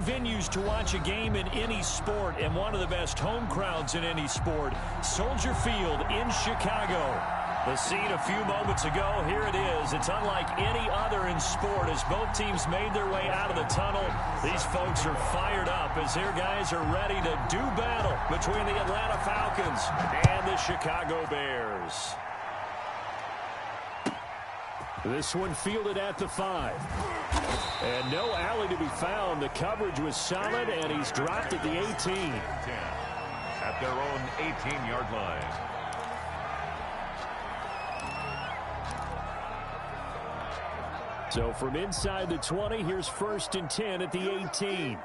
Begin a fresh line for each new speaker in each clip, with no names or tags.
venues to watch a game in any sport and one of the best home crowds in any sport. Soldier Field in Chicago. The scene a few moments ago, here it is. It's unlike any other in sport as both teams made their way out of the tunnel. These folks are fired up as their guys are ready to do battle between the Atlanta Falcons and the Chicago Bears. This one fielded at the 5. And no alley to be found. The coverage was solid, and he's dropped at the 18.
10 at their own 18-yard line.
So from inside the 20, here's 1st and 10 at the 18.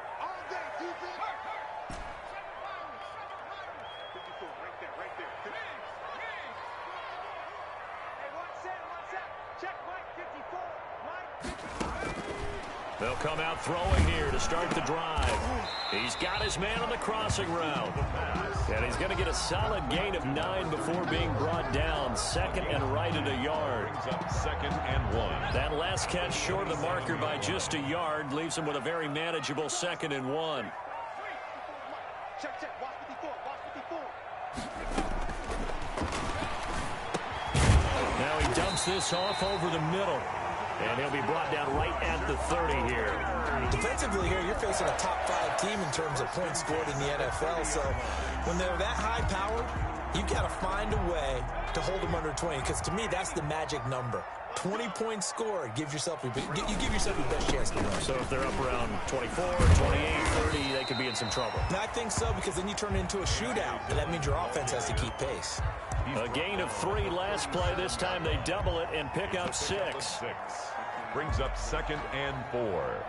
They'll come out throwing here to start the drive. He's got his man on the crossing route. And he's going to get a solid gain of 9 before being brought down. Second and right at a yard.
Brings up 2nd and 1.
That last catch short of the marker by just a yard leaves him with a very manageable 2nd and 1. Now he dumps this off over the middle. And he'll be brought down right at the 30 here.
Defensively here, you're facing a top 5 team in terms of points scored in the NFL. So when they're that high powered, you've got to find a way to hold them under 20. Because to me, that's the magic number. 20 points scored gives yourself you give yourself your best chance to win.
So if they're up around 24, 28, 30, they could be in some trouble.
And I think so, because then you turn it into a shootout, and that means your offense has to keep pace.
A gain of 3 last play. This time they double it and pick up 6.
Brings up 2nd and 4.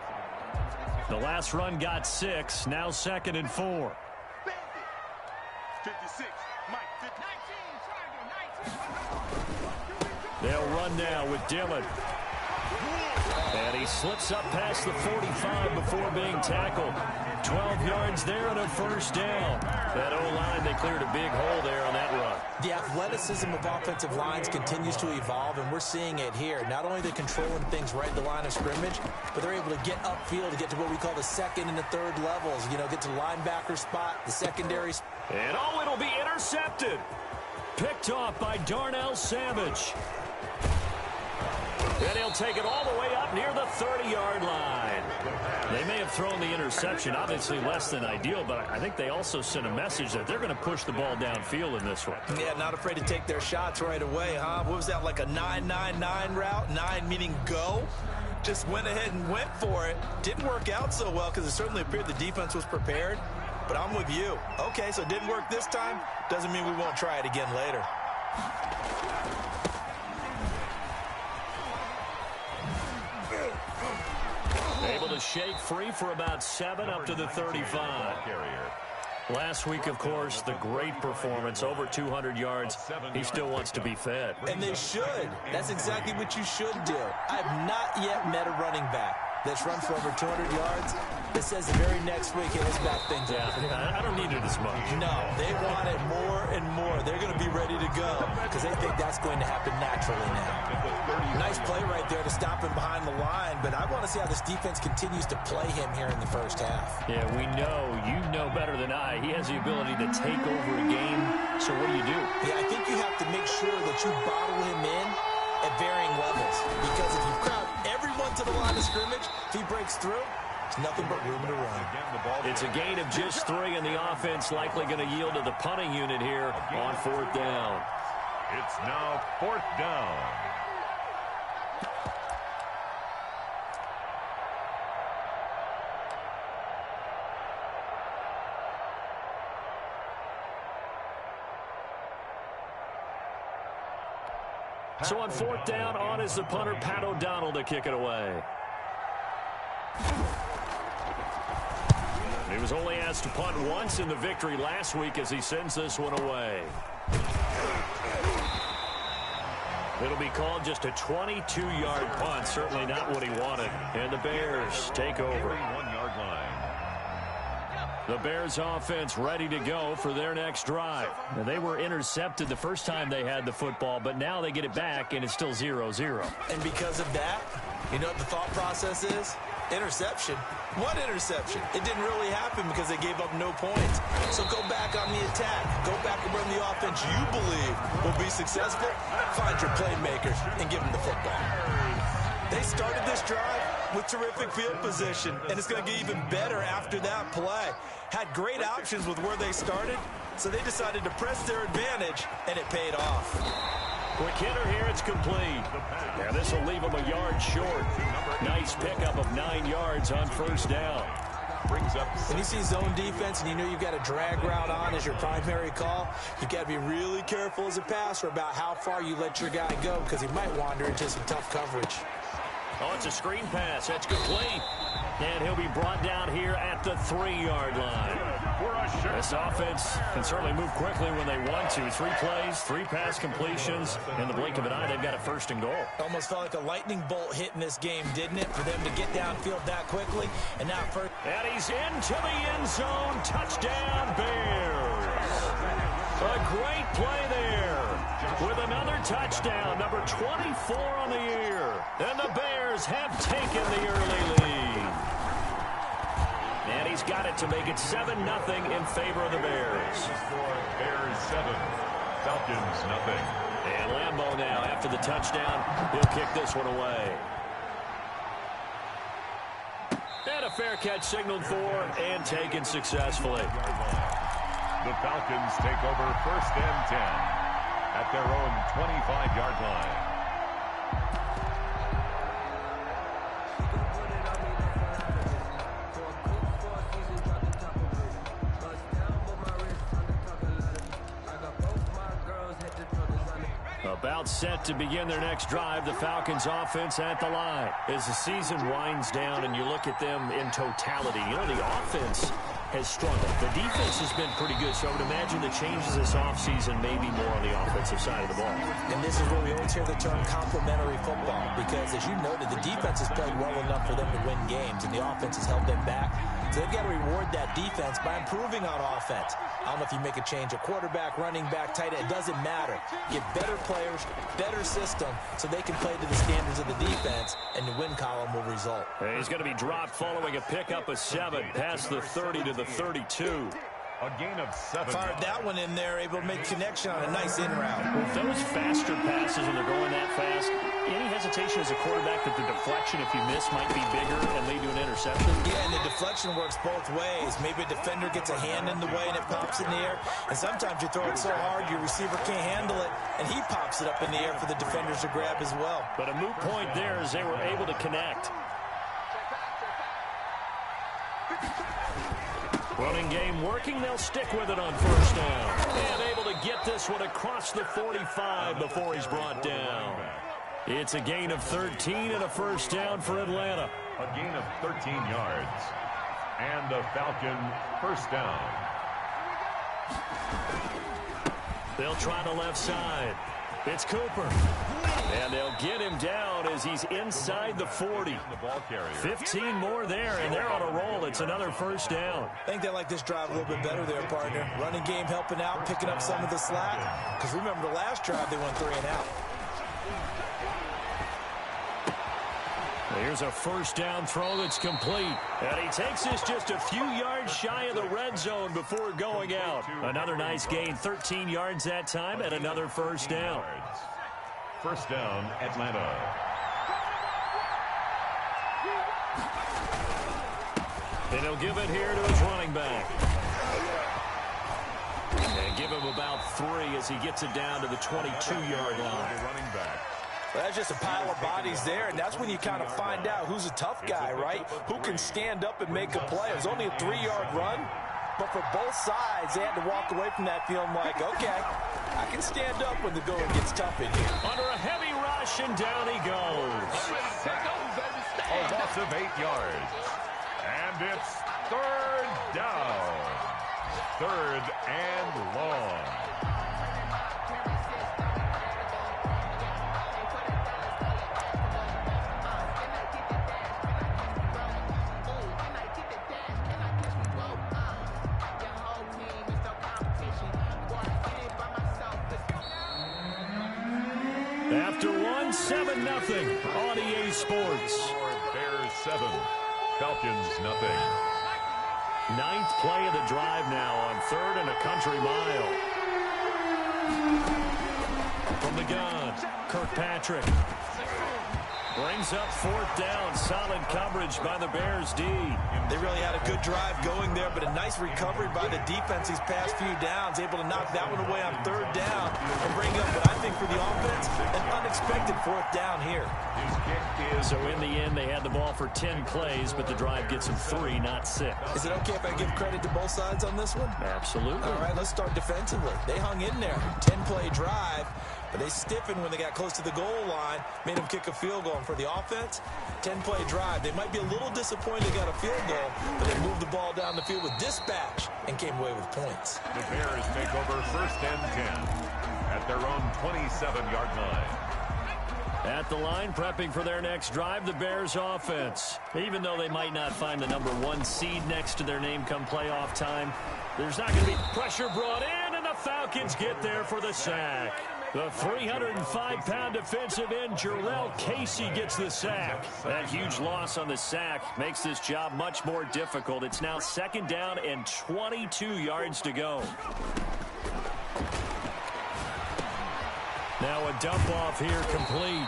The last run got 6. Now 2nd and 4.
56, Mike, 19.
They'll run now with Dillon. And he slips up past the 45 before being tackled. 12 yards there and a 1st down. That O-line, they cleared a big hole there on that run.
The athleticism of offensive lines continues to evolve, and we're seeing it here. Not only are they controlling things right at the line of scrimmage, but they're able to get upfield to get to what we call the 2nd and the 3rd levels. You know, get to the linebacker spot, the secondary.
And oh, it'll be intercepted. Picked off by Darnell Savage. And he'll take it all the way up near the 30-yard line. They may have thrown the interception, obviously less than ideal, but I think they also sent a message that they're going to push the ball downfield in this one.
Yeah, not afraid to take their shots right away, huh? What was that, like a 9-9-9 route? 9 meaning go? Just went ahead and went for it. Didn't work out so well because it certainly appeared the defense was prepared. But I'm with you. Okay, so it didn't work this time. Doesn't mean we won't try it again later.
Able to shake free for about 7 up to the 35. Last week, of course, the great performance, over 200 yards. He still wants to be fed.
And they should. That's exactly what you should do. I've not yet met a running back that's run for over 200 yards that says the very next week, hey, let's back things up.
I don't need it as much.
No, they want it more and more. They're going to be ready to go because they think that's going to happen naturally now. Nice play right there to stop him behind the line, but I want to see how this defense continues to play him here in the first half.
Yeah, we know, you know better than I, he has the ability to take over a game. So what do you do?
Yeah, I think you have to make sure that you bottle him in at varying levels, because if you crowd everyone to the line of scrimmage, if he breaks through, it's nothing but room to run.
It's a gain of just 3, and the offense likely going to yield to the punting unit here on 4th down.
It's now 4th down.
So on 4th down, on is the punter, Pat O'Donnell, to kick it away. He was only asked to punt once in the victory last week as he sends this one away. It'll be called just a 22-yard punt, certainly not what he wanted. And the Bears take over.
1-yard line.
The Bears offense ready to go for their next drive. Now, they were intercepted the first time they had the football, but now they get it back, and it's still 0-0.
And because of that, you know what the thought process is? Interception? What interception? It didn't really happen because they gave up no points. So go back on the attack. Go back and run the offense you believe will be successful. Find your playmakers and give them the football. They started this drive with terrific field position, and it's going to get even better after that play. Had great options with where they started, so they decided to press their advantage, and it paid off.
Quick hitter here, it's complete. Now this will leave him a yard short. Nice pickup of 9 yards on first down.
Brings up.
When you see zone defense and you know you've got a drag route on as your primary call, you've got to be really careful as a passer about how far you let your guy go because he might wander into some tough coverage.
Oh, it's a screen pass. That's complete. And he'll be brought down here at the 3-yard line. This offense can certainly move quickly when they want to. 3 plays, 3 pass completions. In the blink of an eye, they've got a 1st and goal.
Almost felt like a lightning bolt hit in this game, didn't it? For them to get downfield that quickly. And now first.
And he's into the end zone. Touchdown, Bears. A great play there. With another touchdown, number 24 on the year. And the Bears have taken the early lead. And he's got it to make it 7-0 in favor of the Bears.
Bears 7, Falcons nothing.
And Lambeau now, after the touchdown, he'll kick this one away. And a fair catch signaled for and taken successfully.
The Falcons take over 1st and 10 at their own 25-yard line.
About set to begin their next drive, the Falcons offense at the line. As the season winds down and you look at them in totality, you know, the offense has struggled. The defense has been pretty good, so I would imagine the changes this offseason may be more on the offensive side of the ball.
And this is where we always hear the term complementary football, because as you noted, the defense has played well enough for them to win games, and the offense has held them back. So they've got to reward that defense by improving on offense. I don't know if you make a change, a quarterback, running back, tight end, it doesn't matter. Get better players, better system, so they can play to the standards of the defense, and the win column will result.
He's going to be dropped following a pickup of 7, past the 30 to the 32.
A gain of 7.
Fired that one in there, able to make connection on a nice in route.
With those faster passes when they're going that fast, any hesitation as a quarterback that the deflection, if you miss, might be bigger and lead to an interception?
Yeah, and the deflection works both ways. Maybe a defender gets a hand in the way and it pops in the air. And sometimes you throw it so hard your receiver can't handle it, and he pops it up in the air for the defenders to grab as well.
But a moot point there as they were able to connect. Running game working, they'll stick with it on first down. And able to get this one across the 45 before he's brought down. It's a gain of 13 and a first down for Atlanta.
A gain of 13 yards. And a Falcon first down.
They'll try the left side. It's Cooper. And they'll get him down as he's inside the 40. 15 more there, and they're on a roll. It's another first down.
I think they like this drive a little bit better there, partner. Running game helping out, picking up some of the slack. Because remember the last drive, they went 3 and out.
Here's a first down throw that's complete. And he takes this just a few yards shy of the red zone before going out. Another nice gain, 13 yards that time, and another first down.
First down, Atlanta.
And he'll give it here to his running back. And give him about 3 as he gets it down to the 22-yard line.
Running back.
Well, that's just a pile of bodies there, and that's when you kind of find out who's a tough guy, right? Who can stand up and make a play. It was only a 3-yard run, but for both sides, they had to walk away from that feeling like, okay, I can stand up when the going gets tough in here.
Under a heavy rush, and down he goes.
A loss of 8 yards. And it's 3rd down. 3rd and long.
After 1, 7-0 on EA Sports.
Bears 7, Falcons nothing.
Ninth play of the drive now on 3rd and a country mile. From the gun, Kirkpatrick brings up 4th down. Solid coverage by the Bears D.
They really had a good drive going there, but a nice recovery by the defense these past few downs, able to knock that one away on 3rd down and bring up what I think for the offense, an unexpected 4th down here.
So in the end, they had the ball for 10 plays, but the drive gets them 3, not 6.
Is it okay if I give credit to both sides on this one?
Absolutely.
All right, let's start defensively. They hung in there, 10-play drive, but they stiffened when they got close to the goal line, made them kick a field goal. And for the offense, 10-play drive. They might be a little disappointed they got a field goal, but they moved the ball down the field with dispatch and came away with points.
The Bears take over 1st and 10 at their own 27-yard line.
At the line, prepping for their next drive, the Bears offense. Even though they might not find the number 1 seed next to their name come playoff time, there's not going to be pressure brought in, and the Falcons get there for the sack. The 305-pound defensive end, Jarrell Casey, gets the sack. That huge loss on the sack makes this job much more difficult. It's now 2nd down and 22 yards to go. Now a dump off here complete.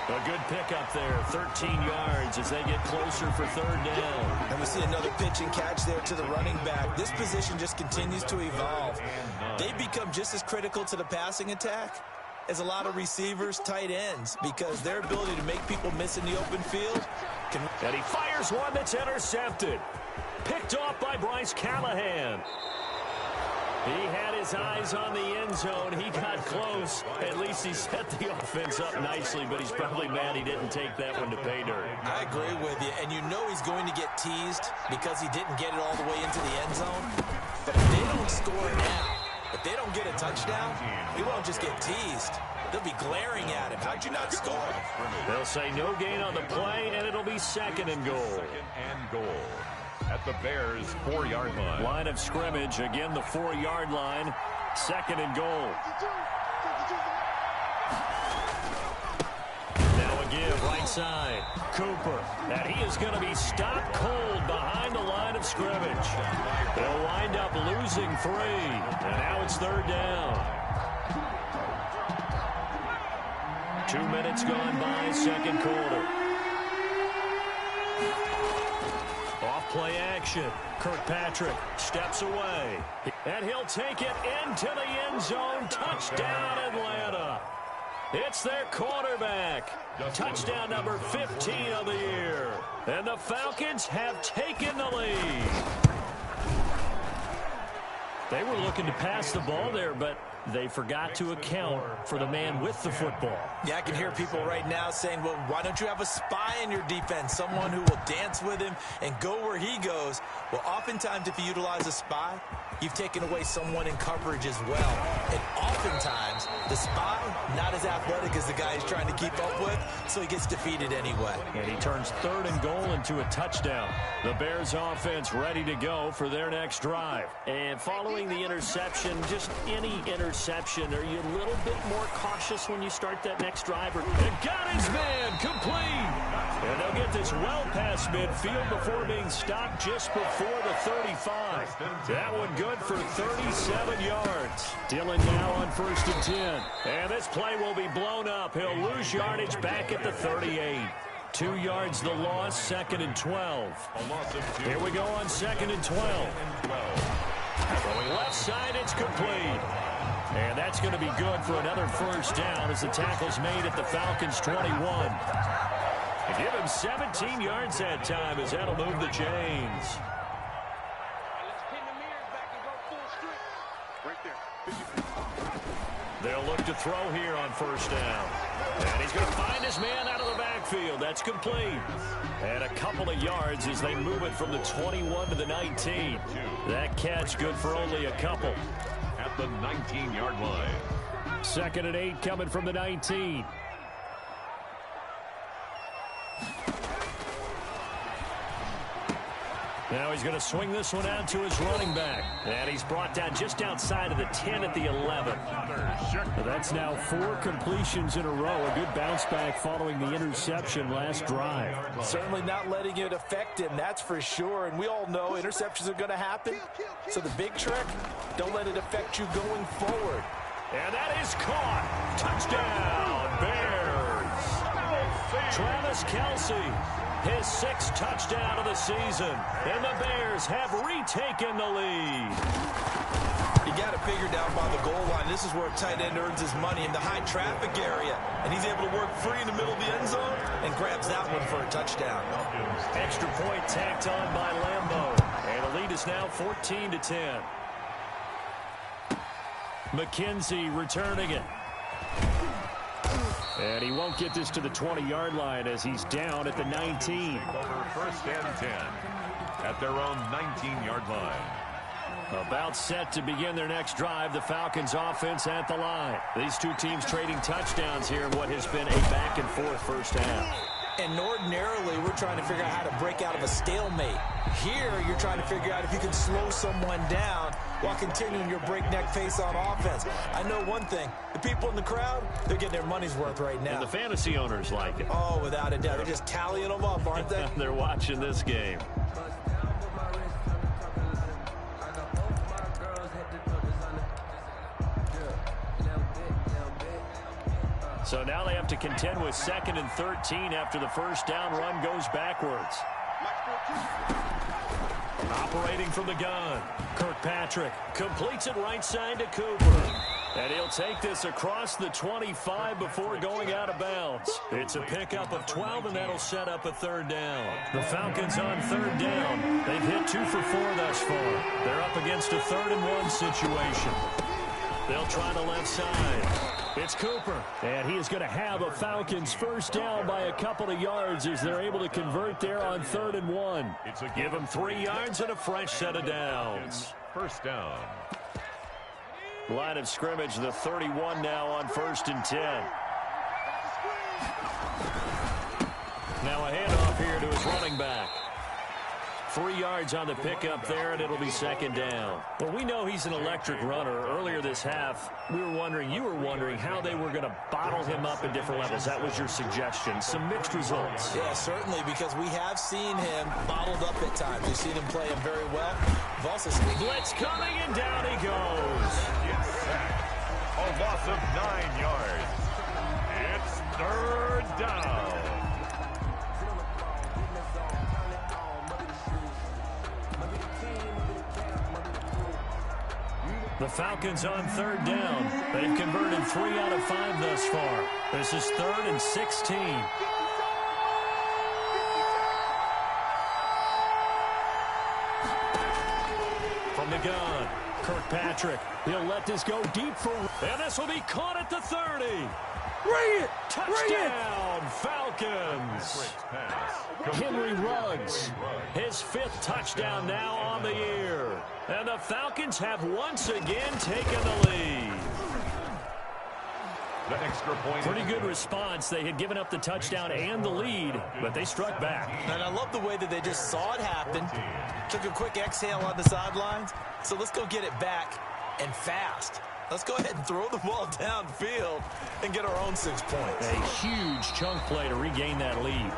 A good pickup there, 13 yards as they get closer for 3rd down.
And we see another pitch and catch there to the running back. This position just continues to evolve. They become just as critical to the passing attack as a lot of receivers, tight ends, because their ability to make people miss in the open field can...
And he fires one that's intercepted. Picked off by Bryce Callahan. He had his eyes on the end zone. He got close. At least he set the offense up nicely, but he's probably mad he didn't take that one to pay dirt.
I agree with you, and you know he's going to get teased because he didn't get it all the way into the end zone. But if they don't score now, if they don't get a touchdown, he won't just get teased. They'll be glaring at him. How'd you not score?
They'll say no gain on the play, and it'll be 2nd and goal.
2nd and goal at the Bears' 4-yard line.
Line of scrimmage, again the 4-yard line, 2nd and goal. Now a give, right side, Cooper. And he is going to be stopped cold behind the line of scrimmage. They'll wind up losing 3, and now it's 3rd down. 2 minutes gone by, 2nd quarter. Play action. Kirkpatrick steps away. And he'll take it into the end zone. Touchdown, Atlanta. It's their quarterback. Touchdown number 15 of the year. And the Falcons have taken the lead. They were looking to pass the ball there, but they forgot to account for the man with the football.
Yeah, I can hear people right now saying, well, why don't you have a spy in your defense, someone who will dance with him and go where he goes? Well, oftentimes if you utilize a spy, you've taken away someone in coverage as well. And oftentimes, the spy, not as athletic as the guy he's trying to keep up with, so he gets defeated anyway.
And he turns 3rd and goal into a touchdown. The Bears offense ready to go for their next drive. And following the interception, just any interception, are you a little bit more cautious when you start that next drive? And got his man complete. And they'll get this well past midfield before being stopped just before the 35. That one good for 37 yards. Dillon now on 1st and 10. And this play will be blown up. He'll lose yardage back at the 38. 2 yards the loss, 2nd and 12. Here we go on 2nd and 12. Going left side, it's complete. And that's going to be good for another 1st down as the tackle's made at the Falcons' 21. And give him 17 yards that time as that'll move the chains. They'll look to throw here on 1st down. And he's going to find his man out of the backfield. That's complete. And a couple of yards as they move it from the 21 to the 19. That catch good for only a couple.
At the 19-yard line.
2nd and 8 coming from the 19. Now he's going to swing this one out to his running back. And he's brought down just outside of the 10 at the 11. That's now 4 completions in a row. A good bounce back following the interception last drive.
Certainly not letting it affect him, that's for sure. And we all know interceptions are going to happen. So the big trick, don't let it affect you going forward.
And that is caught. Touchdown, Bears. Travis Kelce. His 6th touchdown of the season. And the Bears have retaken the lead.
You got to figure down by the goal line. This is where a tight end earns his money in the high traffic area. And he's able to work free in the middle of the end zone and grabs that one for a touchdown.
Extra point tacked on by Lambeau. And the lead is now 14-10. McKenzie returning it. And he won't get this to the 20-yard line as he's down at the 19.
Over 1st and 10 at their own 19-yard line.
About set to begin their next drive, the Falcons offense at the line. These two teams trading touchdowns here in what has been a back-and-forth first half.
And ordinarily, we're trying to figure out how to break out of a stalemate. Here, you're trying to figure out if you can slow someone down while continuing your breakneck pace on offense. I know one thing. The people in the crowd, they're getting their money's worth right now.
And the fantasy owners like it.
Oh, without a doubt. They're just tallying them up, aren't they?
They're watching this game. So now they have to contend with 2nd and 13 after the first down run goes backwards. Operating from the gun, Kirkpatrick completes it right side to Cooper. And he'll take this across the 25 before going out of bounds. It's a pickup of 12, and that'll set up a 3rd down. The Falcons on 3rd down. They've hit 2 for 4 thus far. They're up against a 3rd and 1 situation. They'll try the left side. It's Cooper, and he is going to have a Falcons first down by a couple of yards as they're able to convert there on 3rd and 1. Give them 3 yards and a fresh set of downs.
First down.
Line of scrimmage, the 31 now on 1st and 10. Now a handoff here to his running back. 3 yards on the pickup there, and it'll be 2nd down. Well, we know he's an electric runner. Earlier this half, you were wondering how they were going to bottle him up at different levels. That was your suggestion. Some mixed results.
Yeah, certainly, because we have seen him bottled up at times. We've seen him play him very well. We've also seen
blitz coming, and down he goes.
A loss of 9 yards. It's 3rd down.
The Falcons on 3rd down. They've converted 3 out of 5 thus far. This is 3rd and 16. From the gun, Kirkpatrick. He'll let this go deep for... And this will be caught at the 30.
Bring it!
Touchdown, Falcons. Henry Ruggs, his 5th touchdown now on the year. And the Falcons have once again taken the lead.
The extra point.
Pretty good response. They had given up the touchdown and the lead, but they struck back.
And I love the way that they just saw it happen, took a quick exhale on the sidelines. So let's go get it back, and fast. Let's go ahead and throw the ball downfield and get our own 6 points.
A huge chunk play to regain that lead.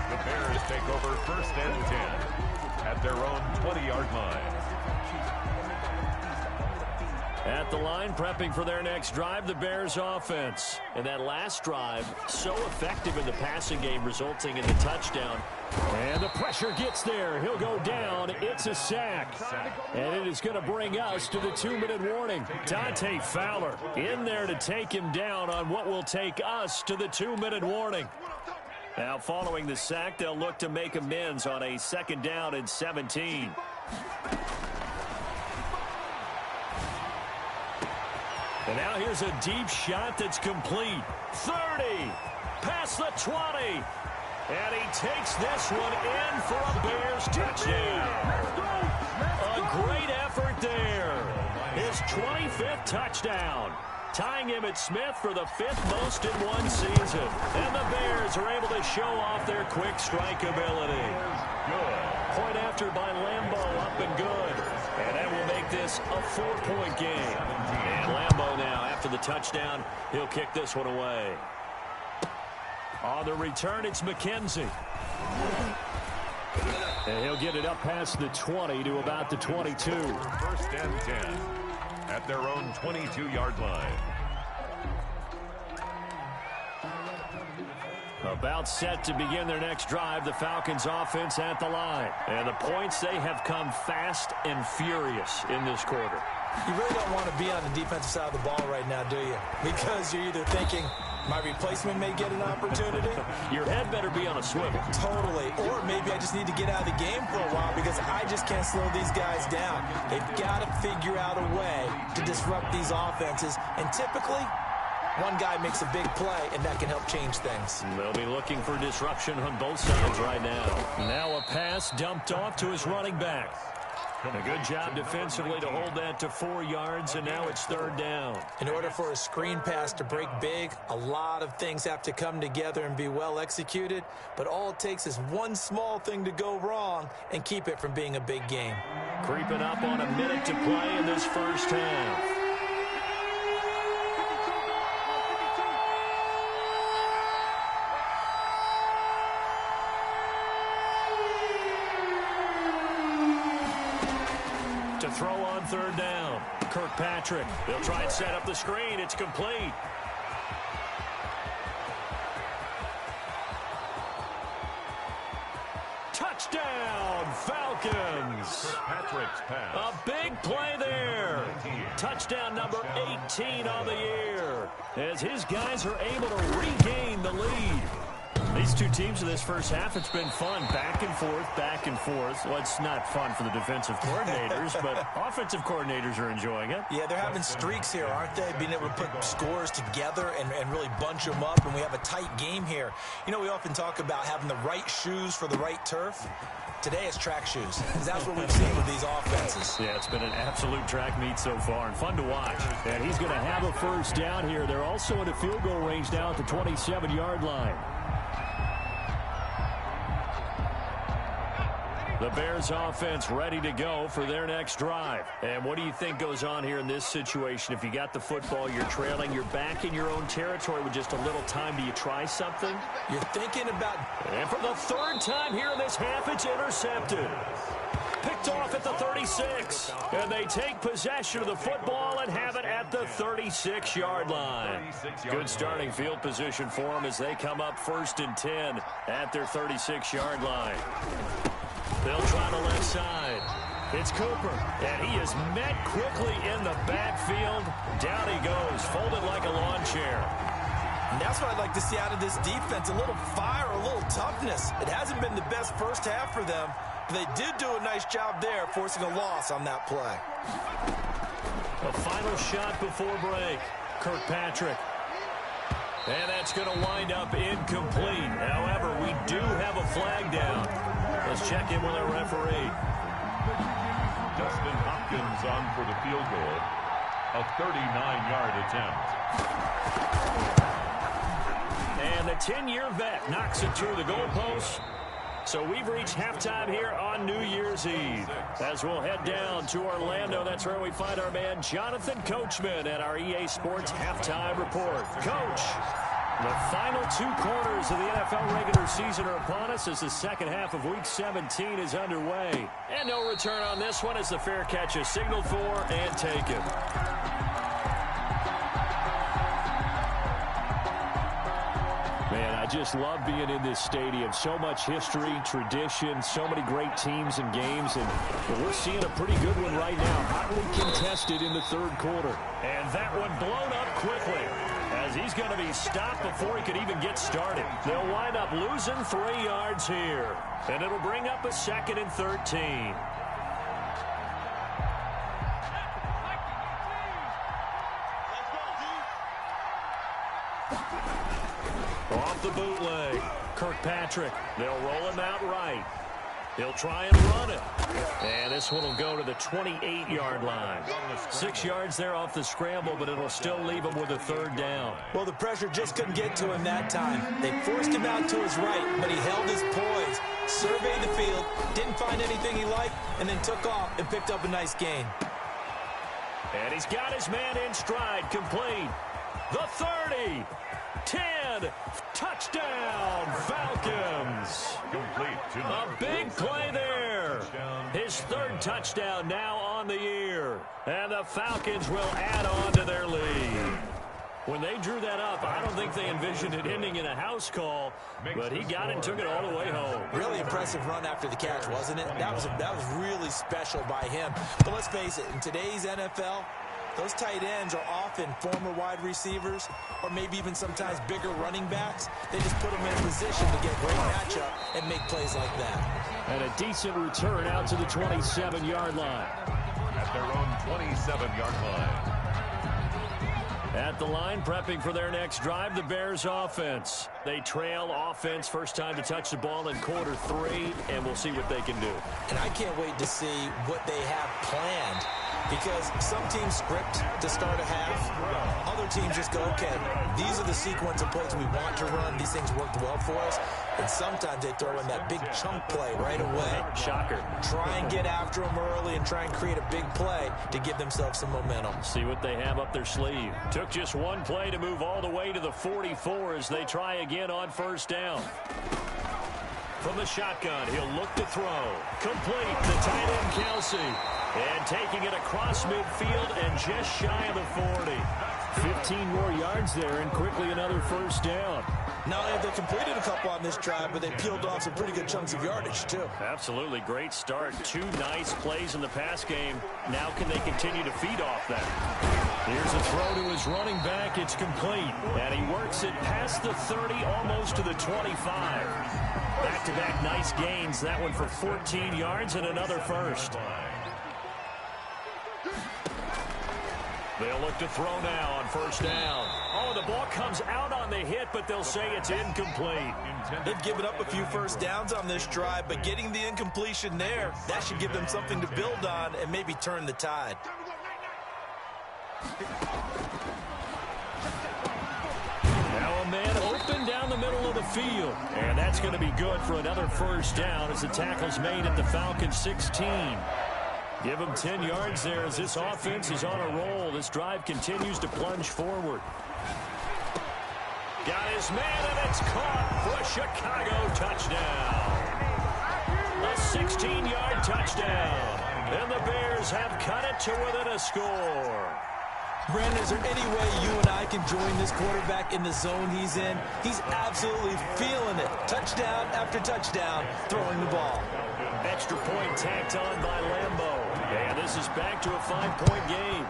The Bears take over 1st and 10 at their own 20-yard line.
At the line, prepping for their next drive, the Bears offense. And that last drive, so effective in the passing game, resulting in the touchdown. And the pressure gets there. He'll go down. It's a sack. And it is going to bring us to the 2-minute warning. Dante Fowler in there to take him down on what will take us to the 2-minute warning. Now, following the sack, they'll look to make amends on a 2nd down and 17. And now here's a deep shot that's complete. 30, past the 20. And he takes this one in for a Bears touchdown. A great effort there. His 25th touchdown. Tying him at Smith for the 5th most in one season. And the Bears are able to show off their quick strike ability.
Good.
Point after by Lambeau, up and good. And that will make this a 4-point game. And Lambeau now, after the touchdown, he'll kick this one away. On the return, it's McKenzie. And he'll get it up past the 20 to about the 22.
First and 10 at their own 22-yard line.
About set to begin their next drive, the Falcons offense at the line. And the points, they have come fast and furious in this quarter.
You really don't want to be on the defensive side of the ball right now, do you? Because you're either thinking, my replacement may get an opportunity.
Your head better be on a swivel.
Totally. Or maybe I just need to get out of the game for a while because I just can't slow these guys down. They've got to figure out a way to disrupt these offenses. And typically, one guy makes a big play, and that can help change things.
They'll be looking for disruption on both sides right now. Now a pass dumped off to his running back. A good job defensively to hold that to 4 yards, and now it's third down.
In order for a screen pass to break big, a lot of things have to come together and be well executed, but all it takes is one small thing to go wrong and keep it from being a big game.
Creeping up on a minute to play in this first half. Throw on third down. Kirkpatrick. They'll try and set up the screen. It's complete. Touchdown, Falcons.
Kirkpatrick's pass.
A big play there. Touchdown number 18 on the year as his guys are able to regain the lead. These two teams in this first half, it's been fun. Back and forth, back and forth. Well, it's not fun for the defensive coordinators, but offensive coordinators are enjoying it.
Yeah, they're having streaks here, aren't they? Being able to put scores together and really bunch them up, and we have a tight game here. You know, we often talk about having the right shoes for the right turf. Today it's track shoes. That's what we've seen with these offenses.
Yeah, it's been an absolute track meet so far and fun to watch. And he's going to have a first down here. They're also in a field goal range now at the 27-yard line. The Bears offense ready to go for their next drive. And what do you think goes on here in this situation? If you got the football, you're trailing, you're back in your own territory with just a little time. Do you try something?
You're thinking about...
And for the third time here in this half, it's intercepted. Picked off at the 36. And they take possession of the football and have it at the 36-yard line. Good starting field position for them as they come up 1st and 10 at their 36-yard line. They'll try the left side. It's Cooper, and he is met quickly in the backfield. Down he goes, folded like a lawn chair.
And that's what I'd like to see out of this defense, a little fire, a little toughness. It hasn't been the best first half for them, but they did do a nice job there, forcing a loss on that play.
A final shot before break. Kirkpatrick. And that's going to wind up incomplete. However, we do have a flag down. Let's check in with our referee.
Dustin Hopkins on for the field goal. A 39-yard attempt.
And the 10-year vet knocks it through the goalpost. So we've reached halftime here on New Year's Eve. As we'll head down to Orlando, that's where we find our man Jonathan Coachman at our EA Sports Halftime Report. Coach, the final 2 quarters of the NFL regular season are upon us as the second half of Week 17 is underway. And no return on this one as the fair catch is signaled for and taken. Man, I just love being in this stadium. So much history, tradition, so many great teams and games, and we're seeing a pretty good one right now. Hotly contested in the third quarter. And that one blown up quickly as he's going to be stopped before he could even get started. They'll wind up losing 3 yards here, and it'll bring up a 2nd and 13. Off the bootleg, Kirkpatrick. They'll roll him out right. He'll try and run it. And this one will go to the 28-yard line. 6 yards there off the scramble, but it'll still leave him with a 3rd down.
Well, the pressure just couldn't get to him that time. They forced him out to his right, but he held his poise, surveyed the field, didn't find anything he liked, and then took off and picked up a nice gain.
And he's got his man in stride, complete. The 30, 10, touchdown, Falcons.
Complete to
A big play there. His third touchdown now on the year. And the Falcons will add on to their lead. When they drew that up, I don't think they envisioned it ending in a house call, but he got it and took it all the way home.
Really impressive run after the catch, wasn't it? That was really special by him. But let's face it, in today's NFL, those tight ends are often former wide receivers or maybe even sometimes bigger running backs. They just put them in a position to get great matchup and make plays like that.
And a decent return out to the 27-yard line.
At their own 27-yard line.
At the line, prepping for their next drive, the Bears offense. They trail offense, first time to touch the ball in quarter 3, and we'll see what they can do.
And I can't wait to see what they have planned, because some teams script to start a half. Other teams just go, okay, these are the sequence of plays we want to run. These things worked well for us. And sometimes they throw in that big chunk play right away.
Shocker.
Try and get after them early and try and create a big play to give themselves some momentum.
See what they have up their sleeve. Took just one play to move all the way to the 44 as they try again on first down. From the shotgun, he'll look to throw. Complete, the tight end Kelsey. And taking it across midfield and just shy of the 40. 15 more yards there and quickly another first down.
Not only have they completed a couple on this drive, but they peeled off some pretty good chunks of yardage, too.
Absolutely great start. 2 nice plays in the pass game. Now can they continue to feed off that? Here's a throw to his running back. It's complete. And he works it past the 30, almost to the 25. Back-to-back nice gains. That one for 14 yards and another first. They'll look to throw now on first down. Oh, the ball comes out on the hit, but they'll say it's incomplete.
They've given up a few first downs on this drive, but getting the incompletion there, that should give them something to build on and maybe turn the tide.
Now a man open down the middle of the field. And that's going to be good for another first down as the tackle's made at the Falcons 16. Give him 10 yards there as this offense is on a roll. This drive continues to plunge forward. Got his man, and it's caught for a Chicago touchdown. A 16-yard touchdown. And the Bears have cut it to within a score.
Brandon, is there any way you and I can join this quarterback in the zone he's in? He's absolutely feeling it. Touchdown after touchdown, throwing the ball.
Extra point tacked on by Lambeau. And this is back to a 5-point game.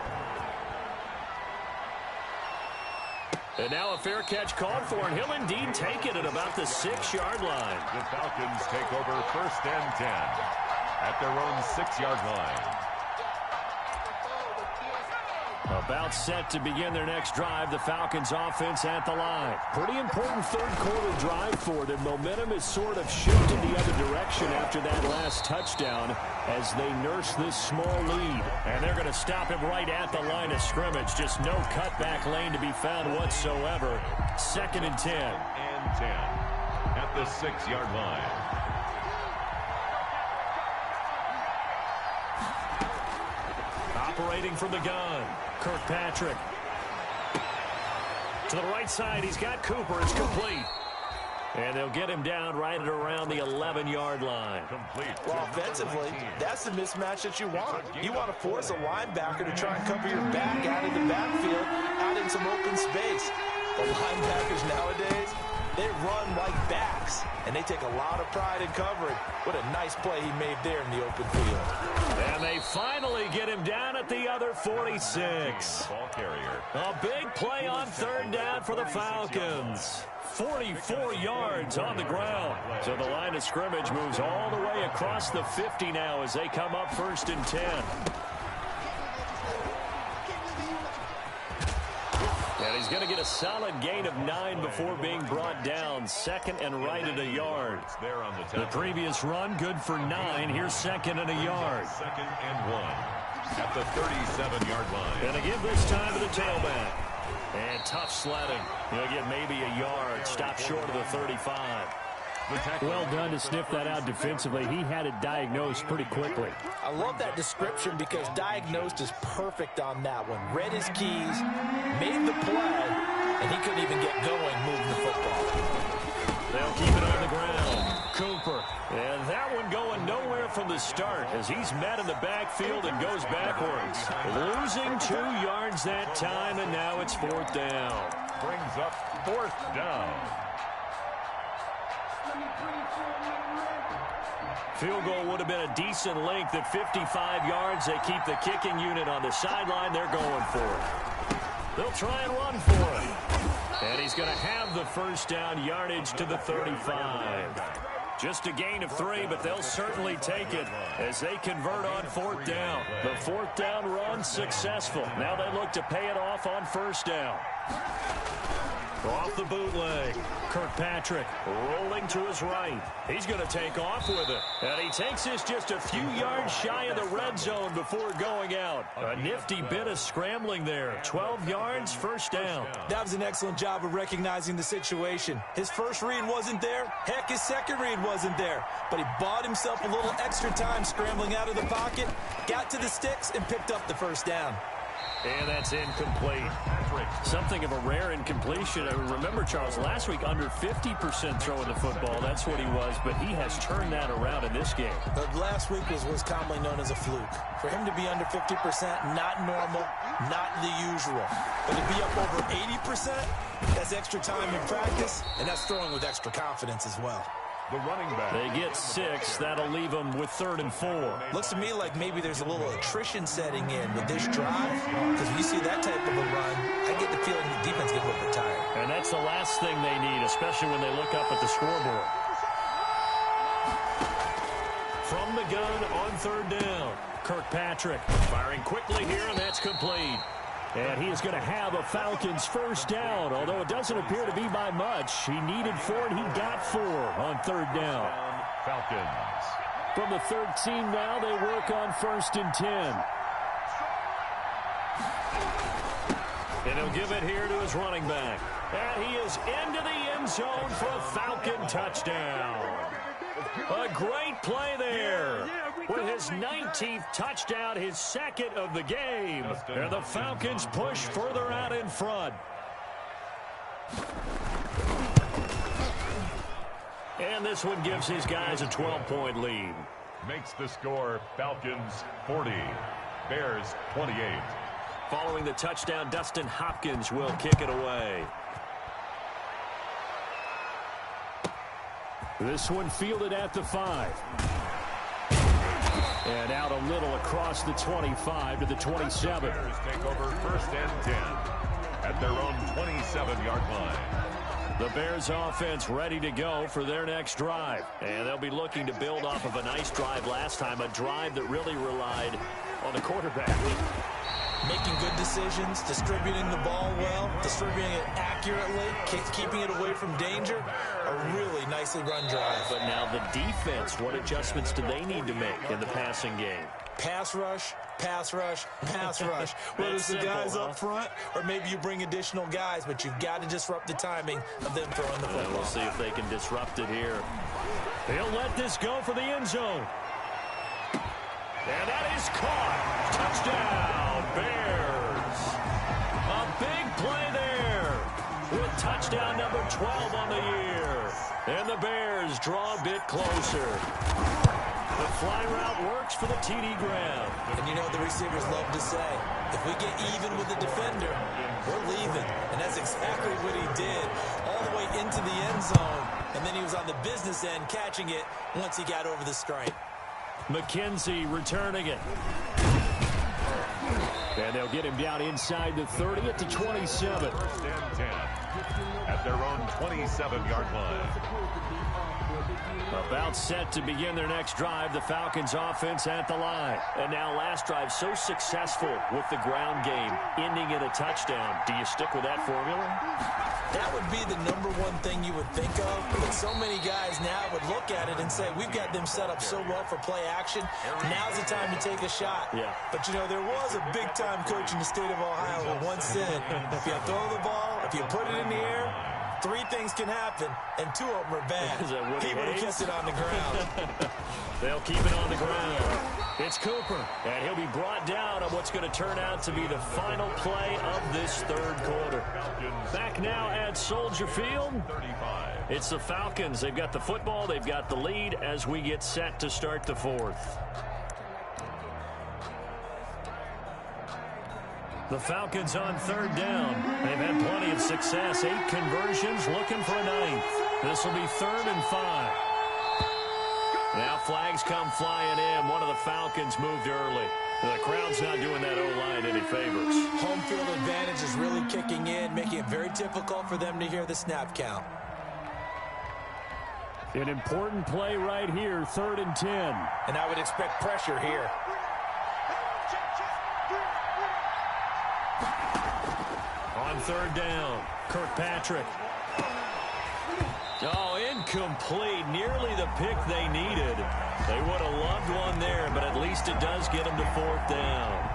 And now a fair catch called for, and he'll indeed take it at about the 6-yard line.
The Falcons take over first and 10 at their own 6-yard line.
About set to begin their next drive, the Falcons offense at the line. Pretty important third-quarter drive for them. Momentum has sort of shifted the other direction after that last touchdown as they nurse this small lead. And they're going to stop him right at the line of scrimmage. Just no cutback lane to be found whatsoever. 2nd and 10.
And 10 at the 6-yard line.
Operating from the gun, Kirkpatrick. To the right side, he's got Cooper. It's complete. And they'll get him down right at around the 11-yard line.
Complete.
Well, offensively, that's the mismatch that you want. You want to force a linebacker to try and cover your back out of the backfield, out in some open space. The linebackers nowadays, they run like backs, and they take a lot of pride in covering. What a nice play he made there in the open field.
And they finally get him down at the other 46.
Ball carrier.
A big play on 3rd down for the Falcons. 44 yards on the ground. So the line of scrimmage moves all the way across the 50 now as they come up 1st and 10. And he's going to get a solid gain of 9 before being brought down. 2nd and right at a yard. The previous run, good for 9. Here's 2nd and a yard.
2nd and 1 at the 37-yard line.
And to give this time to the tailback. And tough sledding. He'll get maybe a yard. Stop short of the 35. Well done to sniff that out defensively. He had it diagnosed pretty quickly.
I love that description because diagnosed is perfect on that one. Read his keys, made the play, and he couldn't even get going moving the football.
They'll keep it on the ground. Cooper. And that one going nowhere from the start as he's met in the backfield and goes backwards. Losing 2 yards that time, and now it's 4th down.
Brings up 4th down.
Field goal would have been a decent length at 55 yards. They keep the kicking unit on the sideline. They're going for it. They'll try and run for it. And he's going to have the 1st down, yardage to the 35. Just a gain of 3, but they'll certainly take it as they convert on 4th down. The 4th down run successful. Now they look to pay it off on 1st down. Off the bootleg. Kirkpatrick rolling to his right. He's going to take off with it. And he takes this just a few yards shy of the red zone before going out. A nifty bit of scrambling there. 12 yards, 1st down.
That was an excellent job of recognizing the situation. His first read wasn't there. Heck, his second read wasn't there. But he bought himself a little extra time scrambling out of the pocket, got to the sticks, and picked up the 1st down.
And that's incomplete. Something of a rare incompletion. I remember, Charles, last week under 50% throwing the football. That's what he was, but he has turned that around in this game.
Last week was commonly known as a fluke. For him to be under 50%, not normal, not the usual. But to be up over 80%, that's extra time in practice, and that's throwing with extra confidence as well.
The running back.
They get 6. That'll leave them with 3rd and 4.
Looks to me like maybe there's a little attrition setting in with this drive. Because when you see that type of a run, I get the feeling the defense gets a little bit tired.
And that's the last thing they need, especially when they look up at the scoreboard. From the gun on 3rd down. Kirkpatrick firing quickly here, and that's complete. And he is going to have a Falcons 1st down, although it doesn't appear to be by much. He needed 4, and he got 4 on 3rd down.
Falcons.
From the 13 now, they work on 1st and 10. And he'll give it here to his running back. And he is into the end zone for a Falcon touchdown. A great play there. With his 19th touchdown, his 2nd of the game. And the Falcons push further out in front. And this one gives his guys a 12-point lead.
Makes the score Falcons 40, Bears 28.
Following the touchdown, Dustin Hopkins will kick it away. This one fielded at the 5. And out a little across the 25 to the 27.
Bears take over 1st and 10 at their own 27-yard line.
The Bears offense ready to go for their next drive. And they'll be looking to build off of a nice drive last time, a drive that really relied on the quarterback.
Making good decisions, distributing the ball well, distributing it accurately, keeping it away from danger. A really nicely run drive.
But now the defense, what adjustments do they need to make in the passing game?
Pass rush, pass rush, pass rush. Whether it's the guys up front or maybe you bring additional guys, but you've got to disrupt the timing of them throwing the football.
We'll see if they can disrupt it here. They'll let this go for the end zone. And that is caught. Touchdown, Bears. A big play there with touchdown number 12 on the year. And the Bears draw a bit closer. The fly route works for the TD grab.
And you know what the receivers love to say? If we get even with the defender, we're leaving. And that's exactly what he did all the way into the end zone. And then he was on the business end catching it once he got over the stripe.
McKenzie returning it. And they'll get him down inside the 30 at the 27.
1st and 10 at their own 27-yard line.
About set to begin their next drive, the Falcons offense at the line. And now last drive so successful with the ground game, ending in a touchdown. Do you stick with that formula?
That would be the number one thing you would think of. But so many guys now would look at it and say, we've got them set up so well for play action. Now's the time to take a shot.
Yeah.
But, you know, there was a big-time coach in the state of Ohio who once said, if you throw the ball, if you put it in the air, three things can happen, and two of them are bad. He would have kept it on the ground.
They'll keep it on the ground. It's Cooper, and he'll be brought down on what's going to turn out to be the final play of this third quarter. Back now at Soldier Field, it's the Falcons. They've got the football, they've got the lead as we get set to start the fourth. The Falcons on third down. They've had plenty of success. 8 conversions, looking for a 9th. This will be 3rd and 5. Now flags come flying in. One of the Falcons moved early. The crowd's not doing that O-line any favors.
Home field advantage is really kicking in, making it very difficult for them to hear the snap count.
An important play right here, 3rd and 10.
And I would expect pressure here.
On 3rd down, Kirkpatrick. Oh, incomplete. Nearly the pick they needed. They would have loved one there, but at least it does get them to 4th down.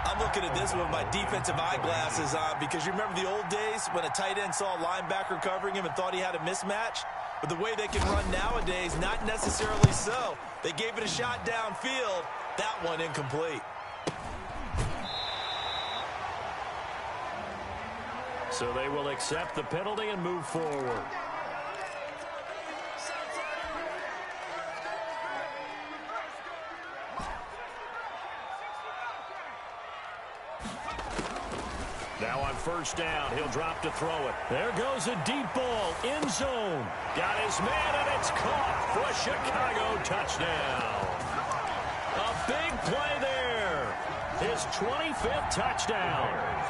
I'm looking at this with my defensive eyeglasses on because you remember the old days when a tight end saw a linebacker covering him and thought he had a mismatch? But the way they can run nowadays, not necessarily so. They gave it a shot downfield. That one incomplete.
So they will accept the penalty and move forward. Now on 1st down, he'll drop to throw it. There goes a deep ball, end zone. Got his man, and it's caught for a Chicago touchdown. A big play there. His 25th touchdown,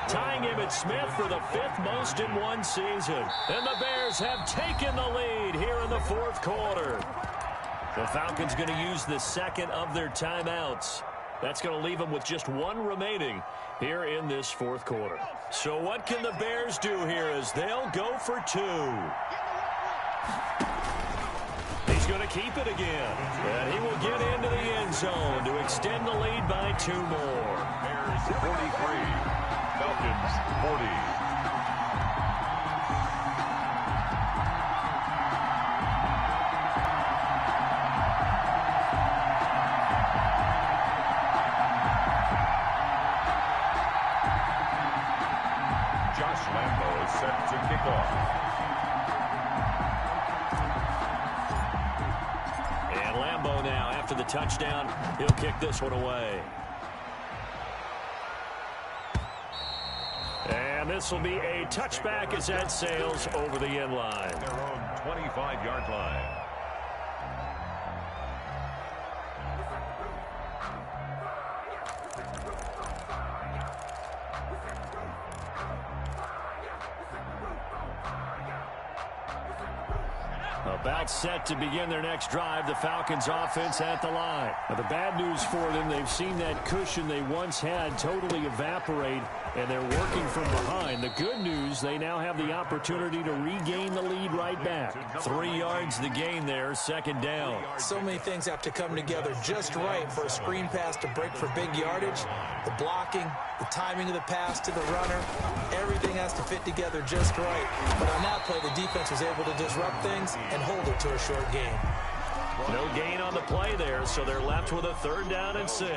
tying him at Smith for the 5th most in one season. And the Bears have taken the lead here in the 4th quarter. The Falcons going to use the 2nd of their timeouts. That's going to leave them with just 1 remaining here in this 4th quarter. So what can the Bears do here as they'll go for 2? He's going to keep it again. And he will get into the end zone to extend the lead by 2 more.
Bears 43, Falcons 40. Set to kick off.
And Lambeau now, after the touchdown, he'll kick this one away. And this will be a touchback as that sails over the end line.
Their own 25-yard line.
About set to begin their next drive, the Falcons offense at the line. Now, the bad news for them, they've seen that cushion they once had totally evaporate, and they're working from behind. The good news, they now have the opportunity to regain the lead right back. 3 yards the gain there, 2nd down.
So many things have to come together just right for a screen pass to break for big yardage. The blocking, the timing of the pass to the runner, everything has to fit together just right. But on that play, the defense was able to disrupt things and hold it to a short gain.
No gain on the play there, so they're left with a 3rd down and 6.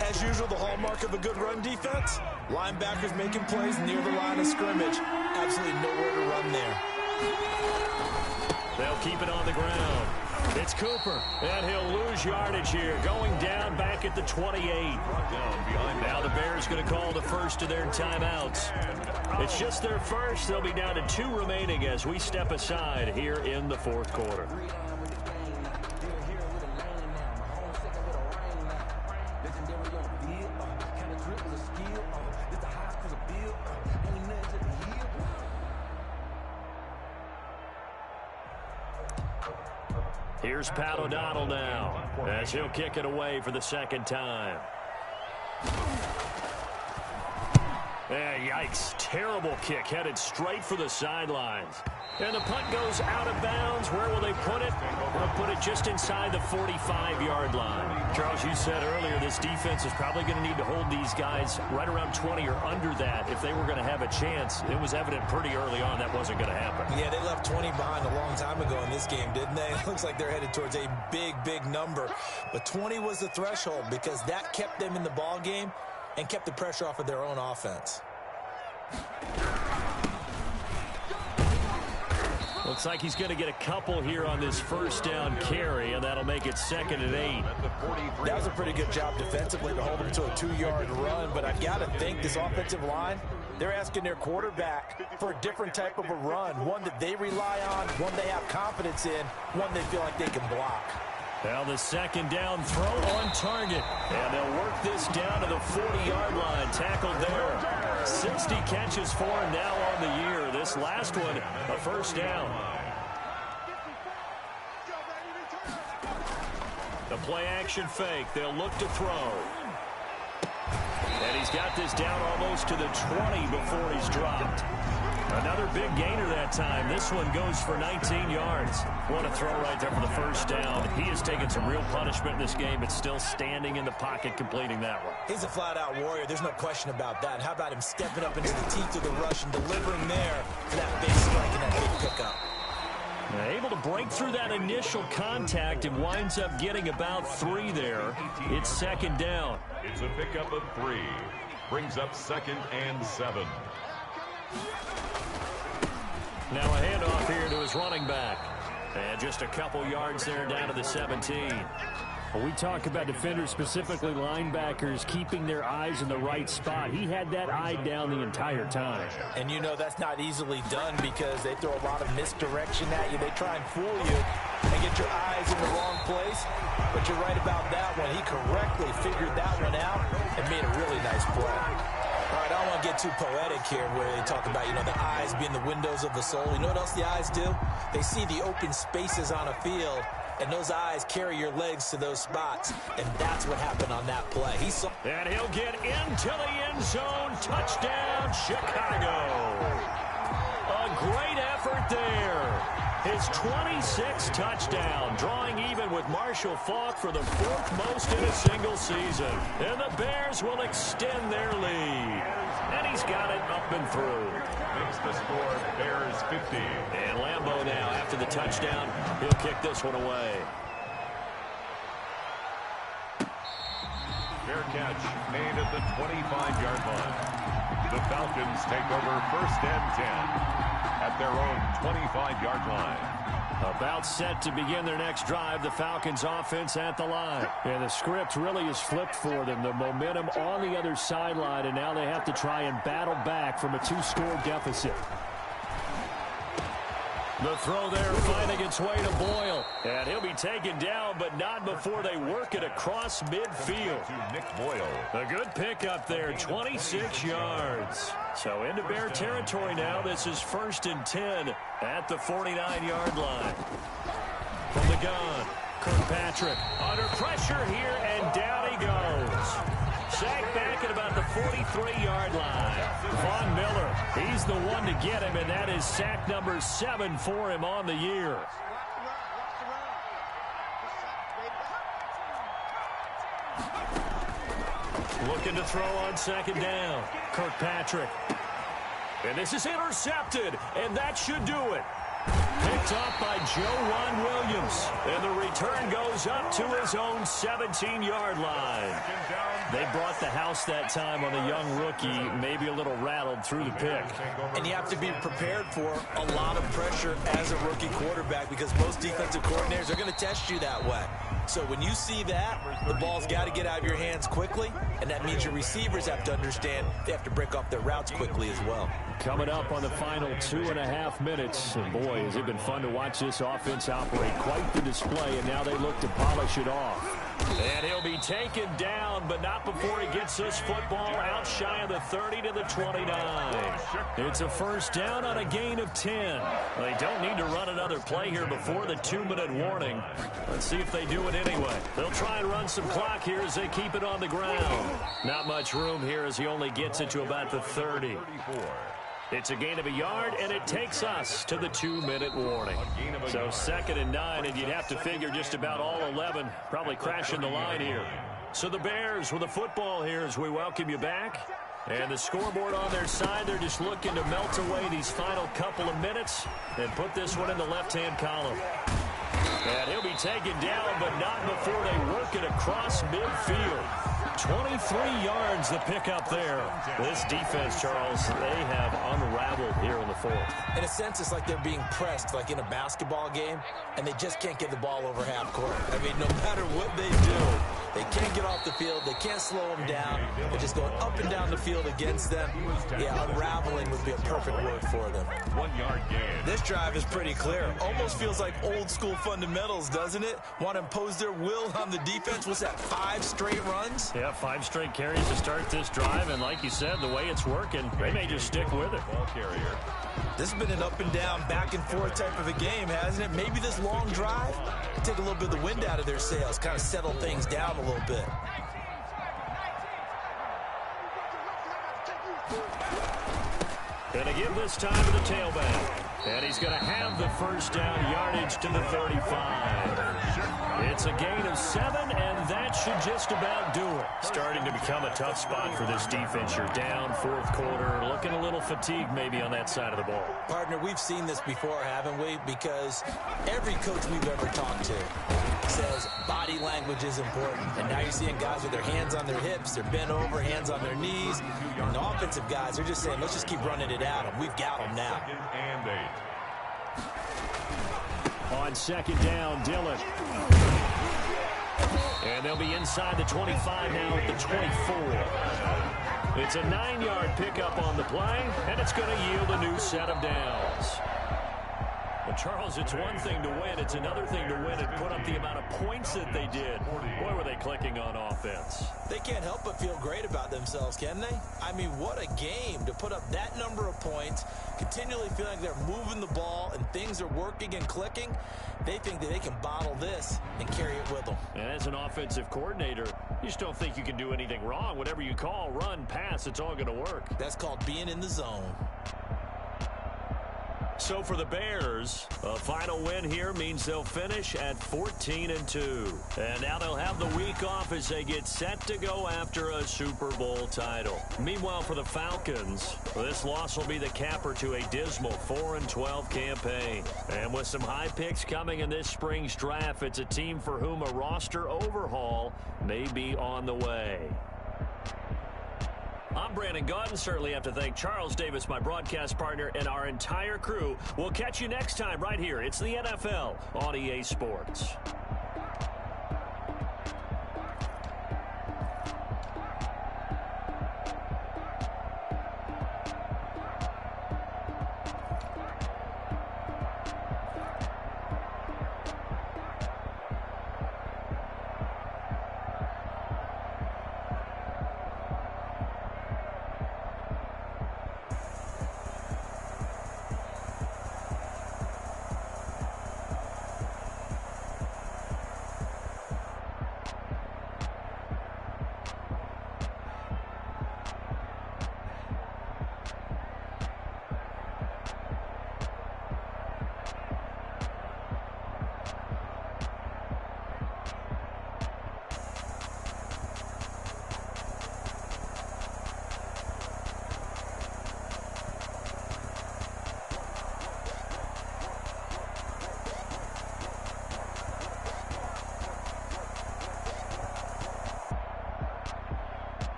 As usual, the hallmark of a good run defense, linebackers making plays near the line of scrimmage. Absolutely nowhere to run there.
They'll keep it on the ground. It's Cooper, and he'll lose yardage here, going down back at the 28. Now the Bears going to call the first of their timeouts. It's just their first. They'll be down to 2 remaining as we step aside here in the 4th quarter. Here's Pat O'Donnell now as he'll kick it away for the 2nd time. Yikes. Terrible kick headed straight for the sidelines. And the punt goes out of bounds. Where will they put it? They'll put it just inside the 45-yard line. Charles, you said earlier this defense is probably going to need to hold these guys right around 20 or under that if they were going to have a chance. It was evident pretty early on that wasn't going to happen.
Yeah, they left 20 behind a long time ago in this game, didn't they? It looks like they're headed towards a big, big number. But 20 was the threshold because that kept them in the ball game and kept the pressure off of their own offense.
Looks like he's going to get a couple here on this first down carry, and that'll make it 2nd and 8.
That was a pretty good job defensively to hold him to a 2-yard run, but I've got to think this offensive line, they're asking their quarterback for a different type of a run, one that they rely on, one they have confidence in, one they feel like they can block.
Now the 2nd down throw on target. And they'll work this down to the 40-yard line. Tackled there. 60 catches for him now on the year. This last one, a first down. The play action fake. They'll look to throw. And he's got this down almost to the 20 before he's dropped. Another big gainer that time. This one goes for 19 yards. What a throw right there for the first down. He has taken some real punishment in this game, but still standing in the pocket completing that one.
He's a flat-out warrior. There's no question about that. How about him stepping up into the teeth of the rush and delivering there for that big strike and that big pickup?
Able to break through that initial contact and winds up getting about 3 there. It's 2nd down.
It's a pickup of 3. Brings up 2nd and 7.
Now a handoff here to his running back. And just a couple yards there down to the 17.
Well, we talk about defenders, specifically linebackers, keeping their eyes in the right spot. He had that eye down the entire time.
And you know that's not easily done because they throw a lot of misdirection at you. They try and fool you and get your eyes in the wrong place. But you're right about that one. He correctly figured that one out and made a really nice play. All right, I don't want to get too poetic here where they talk about, the eyes being the windows of the soul. You know what else the eyes do? They see the open spaces on a field, and those eyes carry your legs to those spots, and that's what happened on that play.
And he'll get into the end zone. Touchdown, Chicago. A great effort there. His 26th touchdown, drawing even with Marshall Faulk for the 4th most in a single season. And the Bears will extend their lead. And he's got it up and through.
Makes the score Bears 50.
And Lambeau now, after the touchdown, he'll kick this one away.
Fair catch made at the 25-yard line. The Falcons take over 1st and 10 at their own 25-yard line.
About set to begin their next drive, the Falcons offense at the line.
Yeah, the script really is flipped for them. The momentum on the other sideline, and now they have to try and battle back from a 2-score deficit.
The throw there finding its way to Boyle. And he'll be taken down, but not before they work it across midfield.
To Nick Boyle.
A good pickup there, 26 yards. So into Bear territory now. This is 1st and 10 at the 49-yard line. From the gun, Kirkpatrick under pressure here, and down he goes. Sacked back at about the 43-yard line. Von Miller, he's the one to get him, and that is sack number 7 for him on the year. Looking to throw on 2nd down. Kirkpatrick. And this is intercepted, and that should do it. Picked off by Joe Williams. And the return goes up to his own 17-yard line. They brought the house that time on the young rookie, maybe a little rattled through the pick.
And you have to be prepared for a lot of pressure as a rookie quarterback because most defensive coordinators are going to test you that way. So when you see that, the ball's got to get out of your hands quickly, and that means your receivers have to understand they have to break off their routes quickly as well.
Coming up on the final 2.5 minutes, and boy, has it been fun to watch this offense operate. Quite the display, and now they look to polish it off.
And he'll be taken down, but not before he gets this football out shy of the 30 to the 29. It's a first down on a gain of 10. They don't need to run another play here before the 2-minute warning. Let's see if they do it anyway. They'll try and run some clock here as they keep it on the ground. Not much room here as he only gets it to about the 30. It's a gain of a yard, and it takes us to the 2-minute warning. So 2nd and 9, and you'd have to figure just about all 11 probably crashing the line here. So the Bears with the football here as we welcome you back. And the scoreboard on their side, they're just looking to melt away these final couple of minutes and put this one in the left-hand column. And he'll be taken down, but not before they work it across midfield. 23 yards the pickup there. This defense, Charles, they have unraveled here in the 4th.
In a sense, it's like they're being pressed like in a basketball game, and they just can't get the ball over half court. I mean, no matter what they do, they can't get off the field. They can't slow them down. They're just going up and down the field against them. Yeah, unraveling would be a perfect word for them.
1-yard gain.
This drive is pretty clear. Almost feels like old school fundamentals, doesn't it? Want to impose their will on the defense. What's that, 5 straight runs?
Yeah, 5 straight carries to start this drive, and like you said, the way it's working, they may just stick with it.
Ball carrier.
This has been an up and down, back and forth type of a game, hasn't it? Maybe this long drive take a little bit of the wind out of their sails, kind of settle things down a little bit.
Gonna give this time to the tailback. And he's going to have the first down yardage to the 35. It's a gain of 7, and that should just about do it. Starting to become a tough spot for this defense. You're down 4th quarter, looking a little fatigued maybe on that side of the ball.
Partner, we've seen this before, haven't we? Because every coach we've ever talked to says body language is important. And now you're seeing guys with their hands on their hips, they're bent over, hands on their knees. And the offensive guys, they're just saying, let's just keep running it at them. We've got them now.
And 8.
On 2nd down, Dillon. And they'll be inside the 25 now at the 24. It's a 9-yard pickup on the play, and it's going to yield a new set of downs. Well, Charles, it's one thing to win. It's another thing to win and put up the amount of points that they did. Boy, were they clicking on offense.
They can't help but feel great about themselves, can they? I mean, what a game to put up that number of points, continually feeling like they're moving the ball and things are working and clicking. They think that they can bottle this and carry it with them.
And as an offensive coordinator, you just don't think you can do anything wrong. Whatever you call, run, pass, it's all going to work.
That's called being in the zone.
So for the Bears, a final win here means they'll finish at 14-2. And now they'll have the week off as they get set to go after a Super Bowl title. Meanwhile, for the Falcons, this loss will be the capper to a dismal 4-12 campaign. And with some high picks coming in this spring's draft, it's a team for whom a roster overhaul may be on the way. I'm Brandon Gaudin. Certainly have to thank Charles Davis, my broadcast partner, and our entire crew. We'll catch you next time right here. It's the NFL on EA Sports.